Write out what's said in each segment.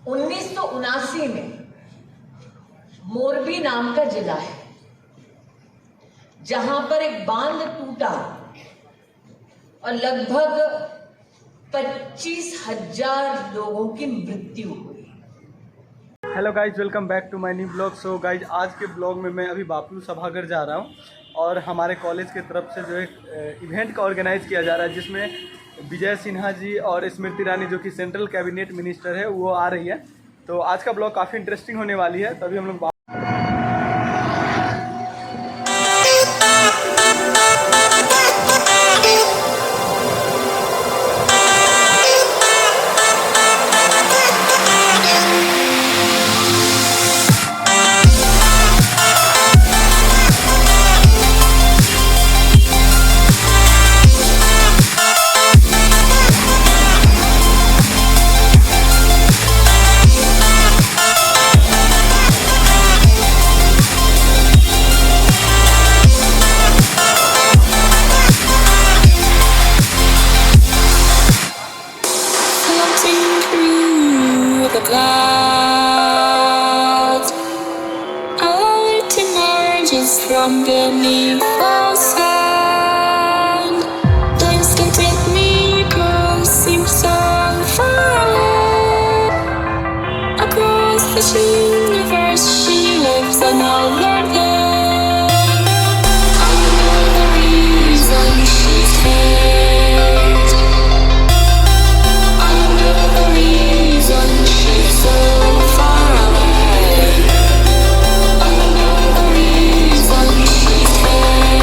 1979 में मोरबी नाम का जिला है जहां पर एक बांध टूटा और लगभग 25,000 लोगों की मृत्यु हुई। Hello guys, welcome back to my new blog. So guys, आज के ब्लॉग में मैं अभी बापू सभागार जा रहा हूँ और हमारे कॉलेज की तरफ से जो एक इवेंट का ऑर्गेनाइज किया जा रहा है जिसमें विजय सिन्हा जी और स्मृति ईरानी जो कि सेंट्रल कैबिनेट मिनिस्टर है वो आ रही है। तो आज का ब्लॉग काफ़ी इंटरेस्टिंग होने वाली है। तभी हम लोग clouds, a light emerges from beneath the sand. Dreams can take me close, seem so far away. Across the universe, she lives another day. I know the reason she's here. I know the reason she's so far away. I know the reason she's here. I know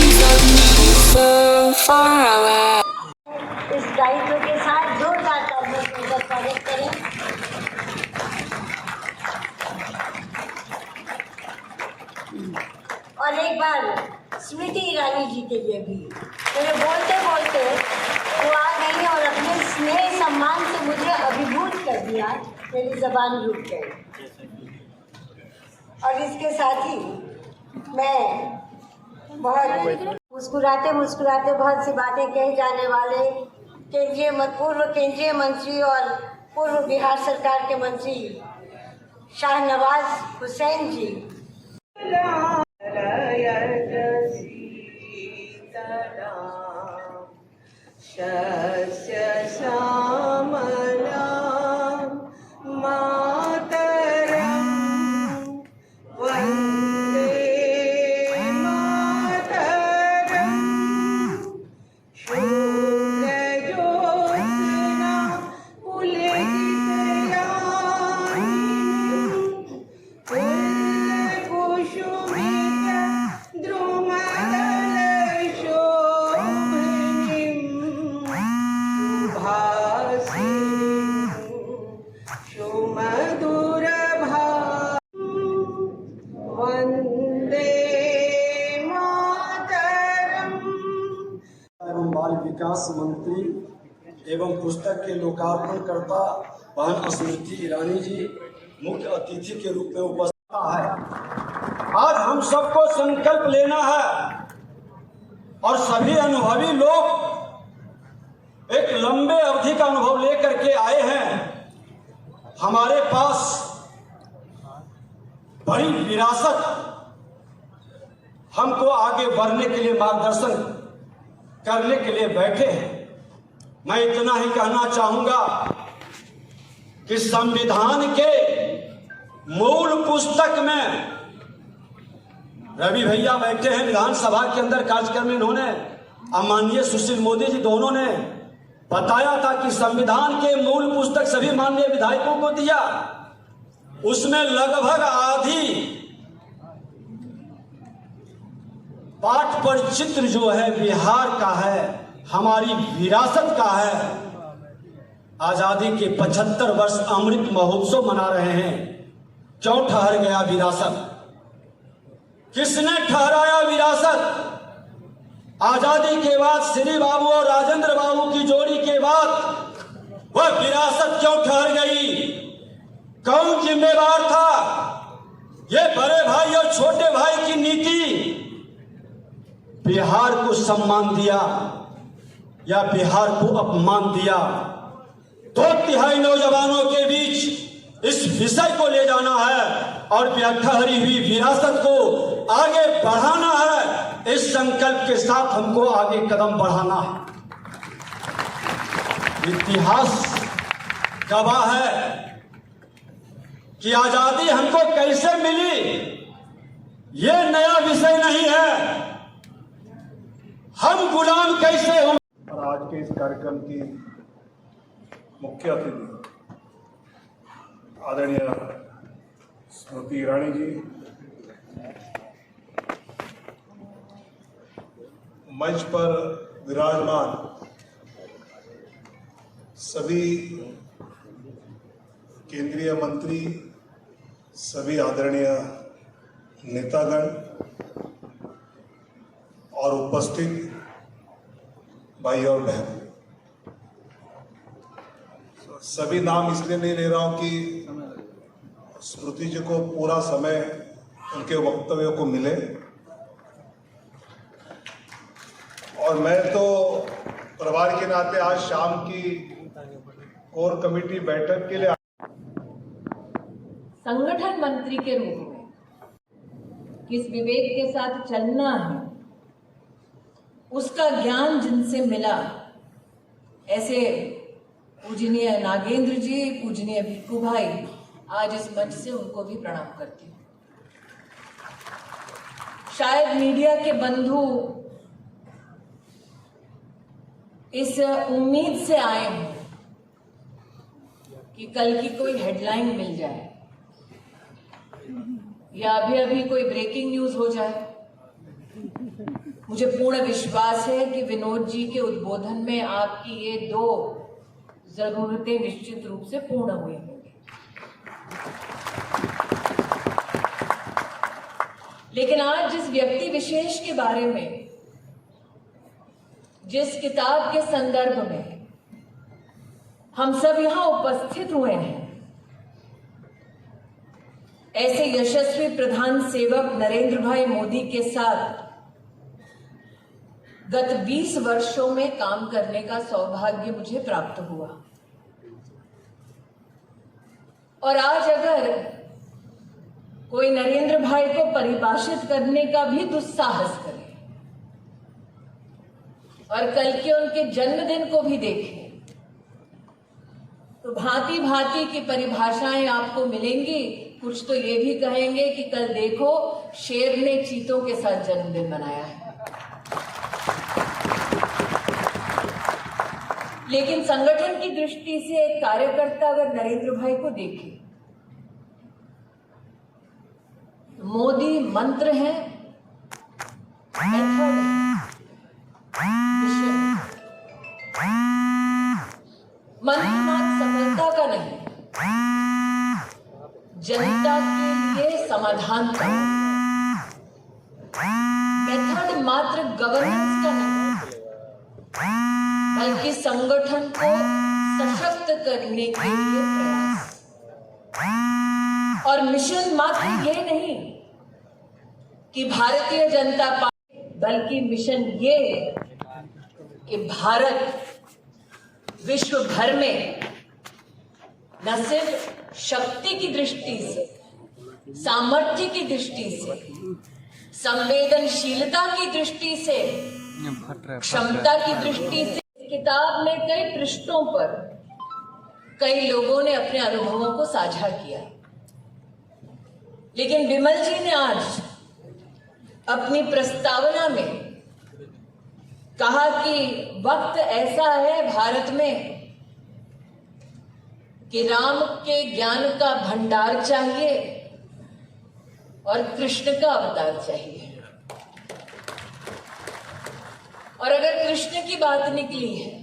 the reason she's so far away. इस दायित्व के साथ जोरदार तालियों से उनका स्वागत करें। और एक बार स्मृति ईरानी जी के लिए भी मेरे बोलते बोलते वो आ गई और अपने स्नेह सम्मान से मुझे अभिभूत कर दिया, मेरी जबान रुक गई। और इसके साथ ही मैं बहुत मुस्कुराते मुस्कुराते बहुत सी बातें कही जाने वाले पूर्व केंद्रीय मंत्री और पूर्व बिहार सरकार के मंत्री शाहनवाज हुसैन जी बाल विकास मंत्री एवं पुस्तक के लोकार्पणकर्ता बहन स्मृति ईरानी जी मुख्य अतिथि के रूप में उपस्थित है। आज हम सबको संकल्प लेना है और सभी अनुभवी लोग एक लंबे अवधि का अनुभव लेकर के आए हैं। हमारे पास बड़ी विरासत हमको आगे बढ़ने के लिए मार्गदर्शन करने के लिए बैठे हैं। मैं इतना ही कहना चाहूंगा कि संविधान के मूल पुस्तक में रवि भैया बैठे हैं विधानसभा के अंदर कार्यक्रम में, इन्होंने माननीय सुशील मोदी जी दोनों ने बताया था कि संविधान के मूल पुस्तक सभी माननीय विधायकों को दिया। उसमें लगभग आधी पाठ पर चित्र जो है बिहार का है, हमारी विरासत का है। आजादी के 75 वर्ष अमृत महोत्सव मना रहे हैं। क्यों ठहर गया विरासत? किसने ठहराया विरासत? आजादी के बाद श्री बाबू और राजेंद्र बाबू की जोड़ी के बाद वह विरासत क्यों ठहर गई? कौन जिम्मेवार था? ये बड़े भाई और छोटे भाई की नीति बिहार को सम्मान दिया, या बिहार को अपमान दिया। 2/3 नौजवानों के बीच इस विषय को ले जाना है और ठहरी हुई विरासत को आगे बढ़ाना है। इस संकल्प के साथ हमको आगे कदम बढ़ाना है। इतिहास गवाह है कि आजादी हमको कैसे मिली, ये नया विषय नहीं है। हम गुलाम कैसे हुए। और आज के इस कार्यक्रम की मुख्य अतिथि आदरणीय स्मृति ईरानी जी, मंच पर विराजमान सभी केंद्रीय मंत्री, सभी आदरणीय नेतागण और उपस्थित भाई और बहन, सभी नाम इसलिए नहीं ले रहा हूं कि स्मृति जी को पूरा समय उनके वक्तव्यों को मिले। और मैं तो परिवार के नाते आज शाम की कोर कमेटी बैठक के लिए संगठन मंत्री के रूप में किस विवेक के साथ चलना है, उसका ज्ञान जिनसे मिला, ऐसे पूजनीय नागेंद्र जी, पूजनीय भिक्खू भाई, आज इस मंच से उनको भी प्रणाम करती हूँ। शायद मीडिया के बंधु इस उम्मीद से आए हैं कि कल की कोई हेडलाइन मिल जाए या अभी कोई ब्रेकिंग न्यूज हो जाए। मुझे पूर्ण विश्वास है कि विनोद जी के उद्बोधन में आपकी ये 2 जरूरतें निश्चित रूप से पूर्ण हुई होंगी। लेकिन आज जिस व्यक्ति विशेष के बारे में, जिस किताब के संदर्भ में हम सब यहां उपस्थित हुए हैं, ऐसे यशस्वी प्रधान सेवक नरेंद्र भाई मोदी के साथ गत 20 वर्षों में काम करने का सौभाग्य मुझे प्राप्त हुआ। और आज अगर कोई नरेंद्र भाई को परिभाषित करने का भी दुस्साहस करे और कल के उनके जन्मदिन को भी देखे, तो भांति भांति की परिभाषाएं आपको मिलेंगी। कुछ तो ये भी कहेंगे कि कल देखो शेर ने चीतों के साथ जन्मदिन मनाया है। लेकिन संगठन की दृष्टि से एक कार्यकर्ता अगर नरेंद्र भाई को देखे, तो मोदी मंत्र है, मेथड है, मिशन। मंत्र मात्र सफलता का नहीं, जनता के लिए समाधान का। मेथड मात्र गवर्नेंस का नहीं, बल्कि संगठन को सशक्त करने के लिए प्रयास। और मिशन मात्र ये नहीं कि भारतीय जनता पार्टी, बल्कि मिशन ये कि भारत विश्व भर में न सिर्फ शक्ति की दृष्टि से, सामर्थ्य की दृष्टि से, संवेदनशीलता की दृष्टि से, क्षमता की दृष्टि से। किताब में कई पृष्ठों पर कई लोगों ने अपने अनुभवों को साझा किया, लेकिन विमल जी ने आज अपनी प्रस्तावना में कहा कि वक्त ऐसा है भारत में कि राम के ज्ञान का भंडार चाहिए और कृष्ण का अवतार चाहिए। और अगर कृष्ण की बात निकली है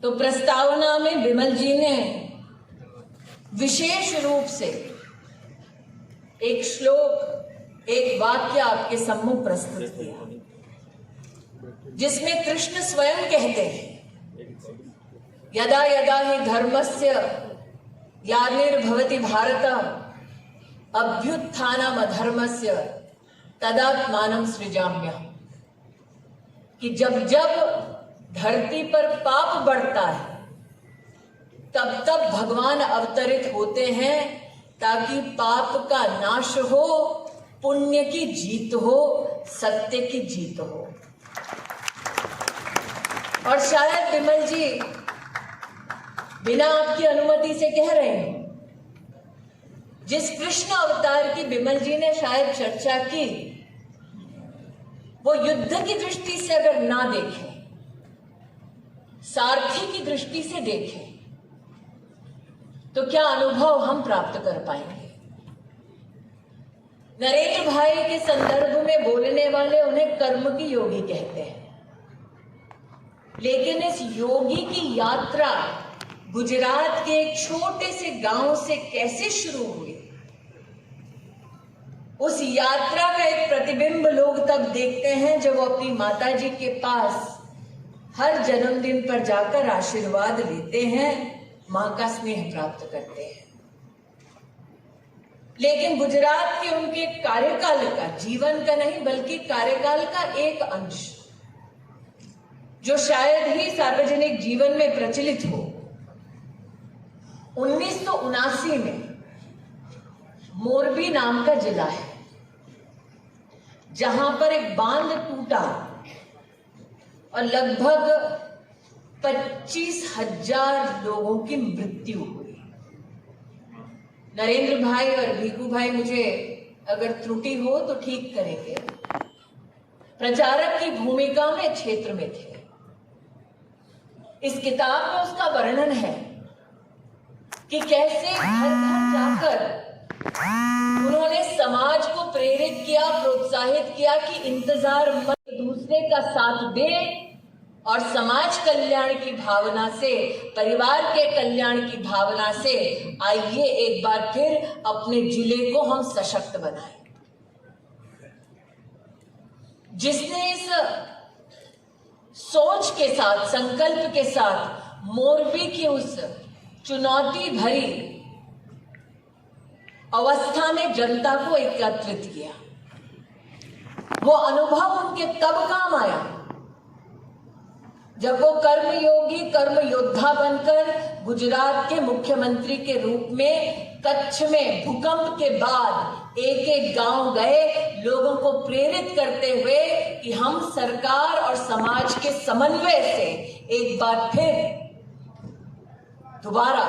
तो प्रस्तावना में विमल जी ने विशेष रूप से एक श्लोक, एक वाक्य आपके सम्मुख प्रस्तुत किया, जिसमें कृष्ण स्वयं कहते हैं, यदा यदा हि धर्मस्य ग्लानिर्भवति भारत अभ्युत्थानम् अधर्मस्य तदात्मानं सृजाम्यहम्। कि जब जब धरती पर पाप बढ़ता है, तब तब भगवान अवतरित होते हैं ताकि पाप का नाश हो, पुण्य की जीत हो, सत्य की जीत हो। और शायद विमल जी बिना आपकी अनुमति से कह रहे हैं, जिस कृष्ण अवतार की विमल जी ने शायद चर्चा की, वो युद्ध की दृष्टि से अगर ना देखें, सारथी की दृष्टि से देखें, तो क्या अनुभव हम प्राप्त कर पाएंगे। नरेंद्र भाई के संदर्भ में बोलने वाले उन्हें कर्म की योगी कहते हैं, लेकिन इस योगी की यात्रा गुजरात के एक छोटे से गांव से कैसे शुरू हुई, उस यात्रा का एक प्रतिबिंब लोग तब देखते हैं जब वो अपनी माताजी के पास हर जन्मदिन पर जाकर आशीर्वाद लेते हैं, मां का स्नेह प्राप्त करते हैं। लेकिन गुजरात के उनके कार्यकाल का, जीवन का नहीं बल्कि कार्यकाल का एक अंश, जो शायद ही सार्वजनिक जीवन में प्रचलित हो, 1979 में मोरबी नाम का जिला है, जहां पर एक बांध टूटा और लगभग 25,000 लोगों की मृत्यु हुई। नरेंद्र भाई और भीखू भाई मुझे अगर त्रुटि हो तो ठीक करेंगे, प्रचारक की भूमिका में क्षेत्र में थे। इस किताब में उसका वर्णन है कि कैसे घर घर जाकर उन्होंने समाज को प्रेरित किया, प्रोत्साहित किया कि इंतजार मत, दूसरे का साथ दे और समाज कल्याण की भावना से, परिवार के कल्याण की भावना से आइए एक बार फिर अपने जिले को हम सशक्त बनाएं। जिसने इस सोच के साथ, संकल्प के साथ मोरबी की उस चुनौती भरी अवस्था में जनता को एकत्रित किया, वो अनुभव उनके तब काम आया जब वो कर्मयोगी, कर्म योद्धा बनकर गुजरात के मुख्यमंत्री के रूप में कच्छ में भूकंप के बाद एक एक गांव गए, लोगों को प्रेरित करते हुए कि हम सरकार और समाज के समन्वय से एक बार फिर दोबारा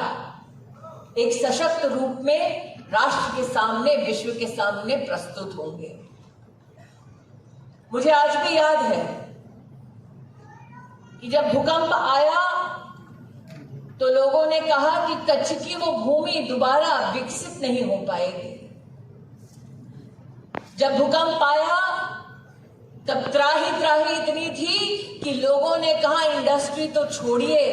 एक सशक्त रूप में राष्ट्र के सामने, विश्व के सामने प्रस्तुत होंगे। मुझे आज भी याद है कि जब भूकंप आया तो लोगों ने कहा कि कच्छ की वो भूमि दोबारा विकसित नहीं हो पाएगी। जब भूकंप आया तब त्राही इतनी थी कि लोगों ने कहा इंडस्ट्री तो छोड़िए,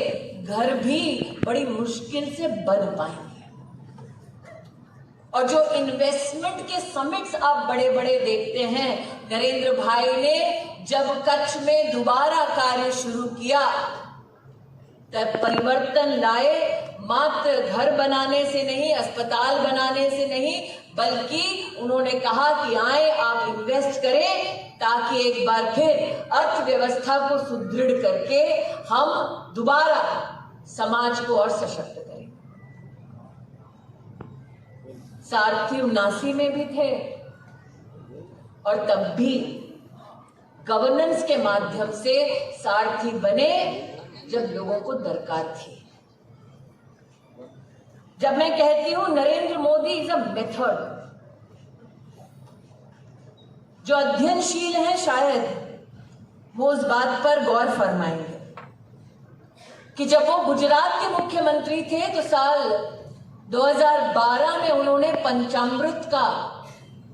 घर भी बड़ी मुश्किल से बन पाएंगे। और जो इन्वेस्टमेंट के समिट्स आप बड़े बड़े देखते हैं, नरेंद्र भाई ने जब कच्छ में दोबारा कार्य शुरू किया तब परिवर्तन लाए, मात्र घर बनाने से नहीं, अस्पताल बनाने से नहीं, बल्कि उन्होंने कहा कि आए आप इन्वेस्ट करें ताकि एक बार फिर अर्थव्यवस्था को सुदृढ़ करके हम दोबारा समाज को और सशक्त करें। सारथी 79 में भी थे और तब भी गवर्नेंस के माध्यम से सारथी बने जब लोगों को दरकार थी। जब मैं कहती हूं Narendra Modi is a method, जो अध्ययनशील है शायद वो उस बात पर गौर फरमाएंगे कि जब वो गुजरात के मुख्यमंत्री थे तो साल 2012 में उन्होंने पंचामृत का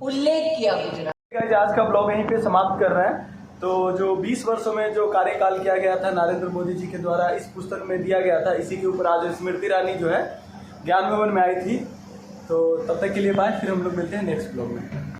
उल्लेख किया गुजरात। आज का ब्लॉग यहीं पे समाप्त कर रहे हैं। तो जो 20 वर्षों में जो कार्यकाल किया गया था नरेंद्र मोदी जी के द्वारा इस पुस्तक में दिया गया था, इसी के ऊपर आज स्मृति ईरानी जो है ज्ञान भवन में आई थी। तो तब तक के लिए बाय, फिर हम लोग मिलते हैं नेक्स्ट ब्लॉग में।